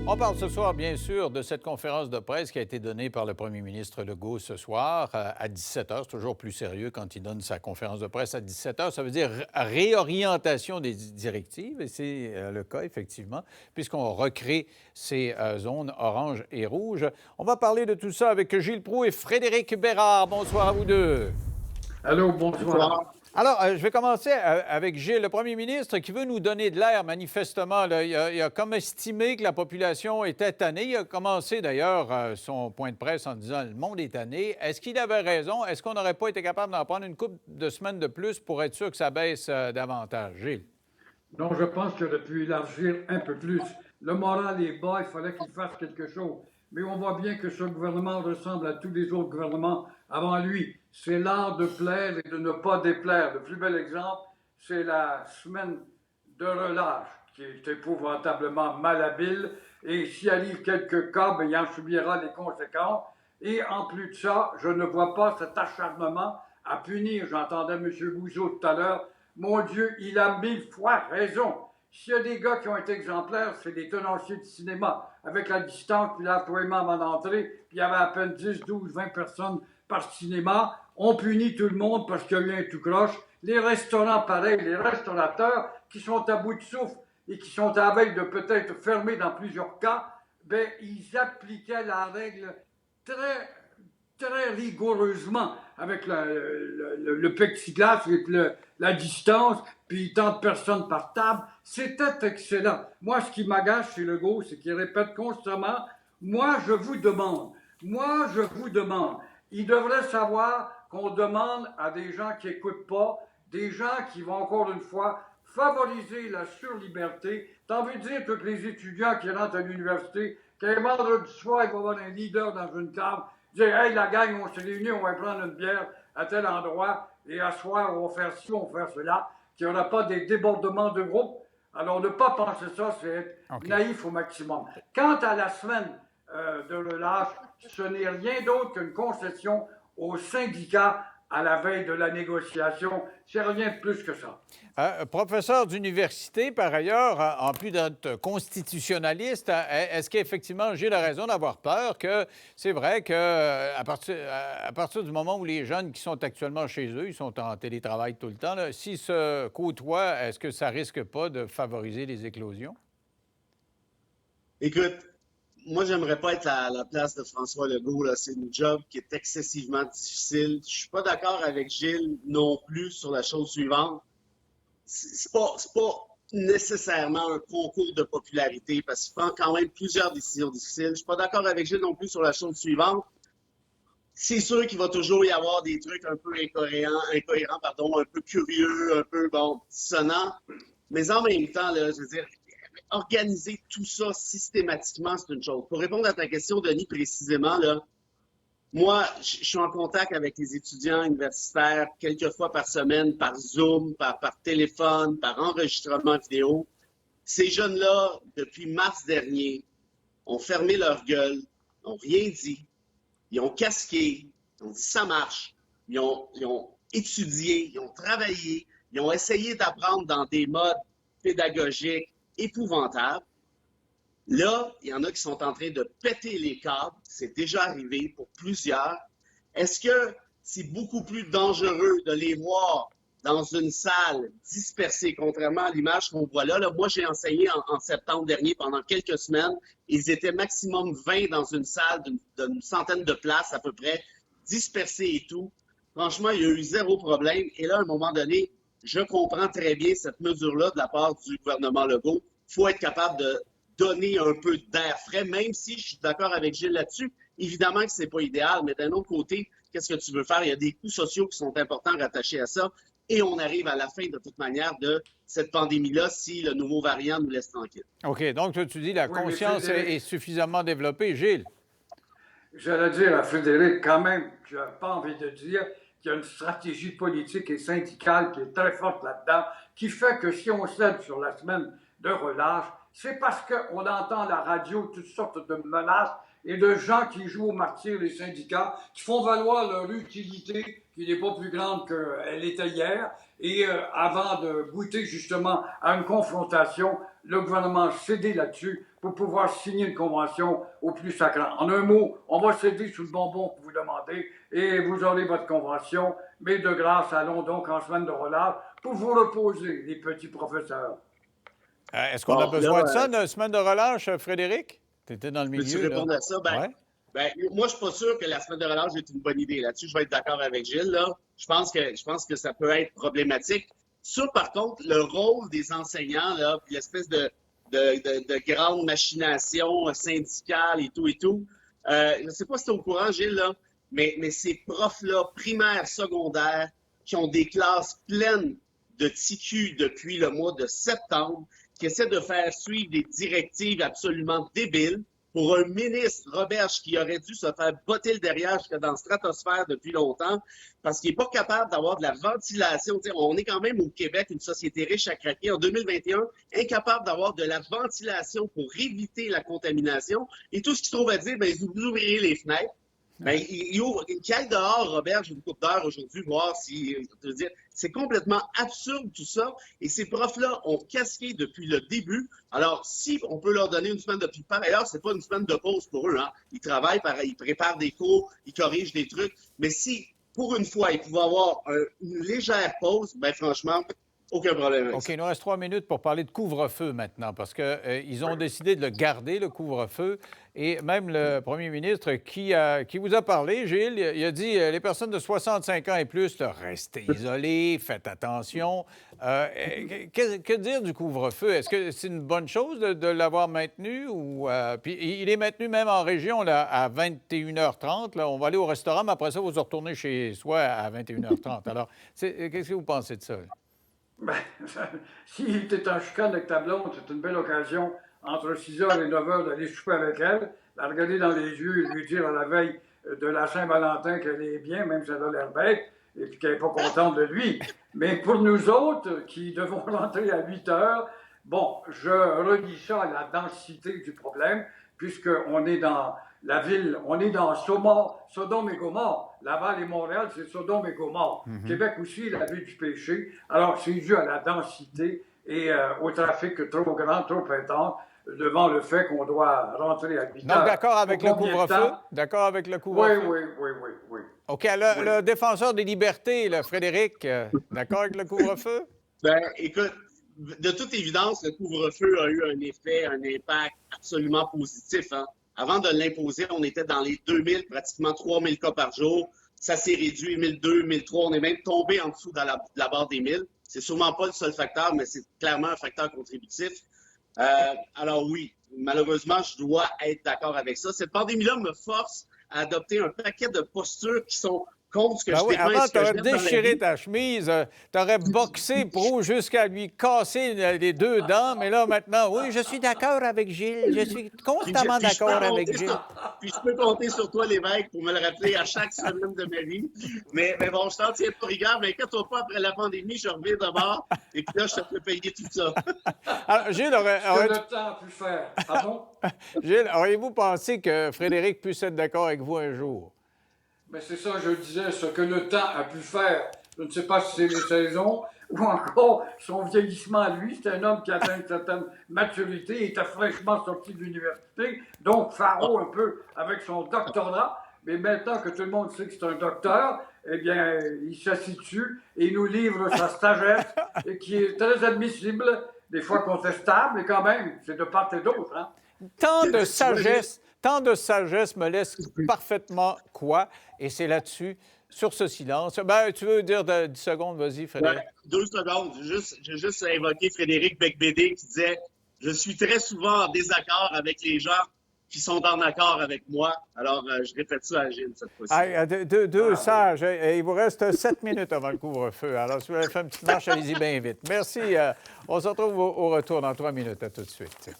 On parle ce soir, bien sûr, de cette conférence de presse qui a été donnée par le premier ministre Legault ce soir à 17 h. C'est toujours plus sérieux quand il donne sa conférence de presse à 17 h. Ça veut dire réorientation des directives, et c'est le cas, effectivement, puisqu'on recrée ces zones orange et rouge. On va parler de tout ça avec Gilles Proulx et Frédéric Bérard. Bonsoir à vous deux. Allô, bonsoir. Alors, je vais commencer avec Gilles, le premier ministre, qui veut nous donner de l'air, manifestement. Là, il a comme estimé que la population était tannée. Il a commencé, d'ailleurs, son point de presse en disant « le monde est tanné ». Est-ce qu'il avait raison? Est-ce qu'on n'aurait pas été capable d'en prendre une couple de semaines de plus pour être sûr que ça baisse davantage? Gilles? Non, je pense qu'il aurait pu élargir un peu plus. Le moral est bas, il fallait qu'il fasse quelque chose. Mais on voit bien que ce gouvernement ressemble à tous les autres gouvernements avant lui. C'est l'art de plaire et de ne pas déplaire. Le plus bel exemple, c'est la semaine de relâche, qui est épouvantablement malhabile. Et s'il arrive quelques cas, il en subira les conséquences. Et en plus de ça, je ne vois pas cet acharnement à punir. J'entendais M. Gouzeau tout à l'heure. Mon Dieu, il a 1000 fois raison. S'il y a des gars qui ont été exemplaires, c'est des tenanciers de cinéma. Avec la distance, puis l'appoiement avant d'entrer, puis il y avait à peine 10, 12, 20 personnes par cinéma. On punit tout le monde parce qu'il y a eu un tout croche. Les restaurants, pareil, les restaurateurs qui sont à bout de souffle et qui sont à la veille de peut-être fermer dans plusieurs cas, ben, ils appliquaient la règle très rigoureusement avec le plexiglas et la distance, puis tant de personnes par table. C'était excellent. Moi, ce qui m'agace chez Legault, c'est qu'il répète constamment « Moi, je vous demande. Moi, je vous demande. » Il devrait savoir qu'on demande à des gens qui n'écoutent pas, des gens qui vont encore une fois favoriser la surliberté. T'as envie de dire tous les étudiants qui rentrent à l'université qu'un vendredi soir, il va y avoir un leader dans une cave, dire « Hey, la gang, on s'est réunis, on va prendre une bière à tel endroit, et à soir, on va faire ci, on va faire cela », qu'il n'y aura pas des débordements de groupe. Alors, ne pas penser ça, c'est être naïf au maximum. Quant à la semaine de relâche, ce n'est rien d'autre qu'une concession aux syndicats à la veille de la négociation. C'est rien de plus que ça. Professeur d'université, par ailleurs, en plus d'être constitutionnaliste, est-ce qu'effectivement, Gilles a raison d'avoir peur que c'est vrai qu'à partir du moment où les jeunes qui sont actuellement chez eux, ils sont en télétravail tout le temps, s'ils se côtoient, est-ce que ça risque pas de favoriser les éclosions? Écoute, moi, j'aimerais pas être à la place de François Legault. C'est une job qui est excessivement difficile. Je suis pas d'accord avec Gilles non plus sur la chose suivante. C'est pas nécessairement un concours de popularité parce qu'il prend quand même plusieurs décisions difficiles. Je suis pas d'accord avec Gilles non plus sur la chose suivante. C'est sûr qu'il va toujours y avoir des trucs un peu incohérents, un peu curieux, un peu, dissonants. Mais en même temps, là, je veux dire, organiser tout ça systématiquement, c'est une chose. Pour répondre à ta question, Denis, précisément, là, moi, je suis en contact avec les étudiants universitaires quelques fois par semaine, par Zoom, par téléphone, par enregistrement vidéo. Ces jeunes-là, depuis mars dernier, ont fermé leur gueule, n'ont rien dit, ils ont casqué, ils ont dit ça marche, ils ont étudié, ils ont travaillé, ils ont essayé d'apprendre dans des modes pédagogiques épouvantables. Là, il y en a qui sont en train de péter les câbles. C'est déjà arrivé pour plusieurs. Est-ce que c'est beaucoup plus dangereux de les voir dans une salle dispersée, contrairement à l'image qu'on voit là? Moi, j'ai enseigné en septembre dernier pendant quelques semaines. Ils étaient maximum 20 dans une salle d'une centaine de places à peu près, dispersés et tout. Franchement, il y a eu zéro problème. Et là, à un moment donné, je comprends très bien cette mesure-là de la part du gouvernement Legault. Il faut être capable de donner un peu d'air frais, même si je suis d'accord avec Gilles là-dessus. Évidemment que c'est pas idéal, mais d'un autre côté, qu'est-ce que tu veux faire? Il y a des coûts sociaux qui sont importants rattachés à ça. Et on arrive à la fin, de toute manière, de cette pandémie-là si le nouveau variant nous laisse tranquilles. OK. Donc, tu dis la conscience est suffisamment développée. Gilles? J'allais dire à Frédéric, quand même, je n'ai pas envie de dire qu'il y a une stratégie politique et syndicale qui est très forte là-dedans, qui fait que si on cède sur la semaine de relâche, c'est parce qu'on entend à la radio toutes sortes de menaces et de gens qui jouent au martyr, les syndicats, qui font valoir leur utilité, qui n'est pas plus grande qu'elle était hier. Et avant de goûter justement à une confrontation, le gouvernement a cédé là-dessus pour pouvoir signer une convention au plus sacrant. En un mot, on va céder sous le bonbon que vous demandez et vous aurez votre convention. Mais de grâce, allons donc en semaine de relâche pour vous reposer, les petits professeurs. Est-ce qu'on a besoin de ça, une semaine de relâche, Frédéric? Tu étais dans le milieu. Peux-tu répondre à ça? Moi, je suis pas sûr que la semaine de relâche est une bonne idée. Là-dessus, je vais être d'accord avec Gilles. Là. Je pense que ça peut être problématique. Sur, par contre, le rôle des enseignants, là, puis l'espèce de grande machination syndicale et tout. Je ne sais pas si tu es au courant, Gilles, là, mais ces profs-là, primaires, secondaires, qui ont des classes pleines de TQ depuis le mois de septembre, qui essaient de faire suivre des directives absolument débiles pour un ministre, Roberge, qui aurait dû se faire botter le derrière jusqu'à dans la stratosphère depuis longtemps, parce qu'il n'est pas capable d'avoir de la ventilation. T'sais, on est quand même au Québec, une société riche à craquer. En 2021, incapable d'avoir de la ventilation pour éviter la contamination. Et tout ce qu'il trouve à dire, vous ouvrirez les fenêtres. Qu'il aille dehors, Roberge, une coupe d'heure aujourd'hui, voir si... Je veux dire, c'est complètement absurde tout ça. Et ces profs-là ont casqué depuis le début. Alors, si on peut leur donner une semaine de... Puis par ailleurs, c'est pas une semaine de pause pour eux. Hein. Ils travaillent, ils préparent des cours, ils corrigent des trucs. Mais si, pour une fois, ils pouvaient avoir une légère pause, franchement... Aucun problème. OK, il nous reste 3 minutes pour parler de couvre-feu maintenant, parce qu'ils ont décidé de le garder, le couvre-feu. Et même le premier ministre qui vous a parlé, Gilles, il a dit les personnes de 65 ans et plus, restez isolés, faites attention. Que dire du couvre-feu? Est-ce que c'est une bonne chose de l'avoir maintenu? Puis il est maintenu même en région là, à 21h30. Là, on va aller au restaurant, mais après ça, vous retournez chez soi à 21h30. Alors, qu'est-ce que vous pensez de ça? S'il était en chicane avec ta blonde, c'est une belle occasion, entre 6h et 9h, d'aller souper avec elle, la regarder dans les yeux et lui dire à la veille de la Saint-Valentin qu'elle est bien, même si elle a l'air bête, et puis qu'elle n'est pas contente de lui. Mais pour nous autres, qui devons rentrer à 8h, bon, je relis ça à la densité du problème, puisqu'on est dans la ville, on est dans Sodome et Gomorrhe. Laval et Montréal, c'est Sodome et Gomorre. Québec aussi, la ville du péché. Alors, c'est dû à la densité et au trafic trop grand, trop intense, devant le fait qu'on doit rentrer à 8 heures. Donc, d'accord avec le couvre-feu? D'accord avec le couvre-feu? Oui. OK, le défenseur des libertés, là, Frédéric, d'accord avec le couvre-feu? Écoute, de toute évidence, le couvre-feu a eu un impact absolument positif. Hein? Avant de l'imposer, on était dans les 2000, pratiquement 3000 cas par jour. Ça s'est réduit, 1002, 1003. On est même tombé en dessous de la barre des 1000. C'est sûrement pas le seul facteur, mais c'est clairement un facteur contributif. Alors oui, malheureusement, je dois être d'accord avec ça. Cette pandémie-là me force à adopter un paquet de postures qui sont contre ce que je défends. Avant, tu aurais déchiré ta chemise, tu aurais boxé Pro jusqu'à lui casser les 2 dents, mais là, maintenant, oui, je suis d'accord avec Gilles. Je suis constamment d'accord avec Gilles. Puis je peux compter sur toi, Lévesque, pour me le rappeler à chaque semaine de ma vie. Mais bon, je t'en tiens pas rigueur, mais inquiète-toi pas, après la pandémie, je reviens d'abord, et puis là, je te fais payer tout ça. Alors, Gilles, le temps a pu faire. Ah bon? Gilles, auriez-vous pensé que Frédéric puisse être d'accord avec vous un jour? Mais c'est ça, je disais, ce que le temps a pu faire. Je ne sais pas si c'est les saisons ou encore son vieillissement à lui. C'est un homme qui a atteint une certaine maturité, il était fraîchement sorti de l'université, donc faro un peu avec son doctorat. Mais maintenant que tout le monde sait que c'est un docteur, eh bien, il s'assit dessus et il nous livre sa sagesse, et qui est très admissible, des fois contestable, mais quand même, c'est de part et d'autre. Hein? Tant de sagesse me laisse parfaitement quoi? Et c'est là-dessus, sur ce silence. Tu veux dire 10 secondes? Vas-y, Frédéric. 2 secondes. J'ai juste invoqué Frédéric Becbédé qui disait « Je suis très souvent en désaccord avec les gens qui sont en accord avec moi. » Alors, je répète ça à Gilles cette fois-ci. Deux sages. Il vous reste 7 minutes avant le couvre-feu. Alors, si vous voulez faire une petite marche, allez-y bien vite. Merci. On se retrouve au retour dans 3 minutes. À tout de suite.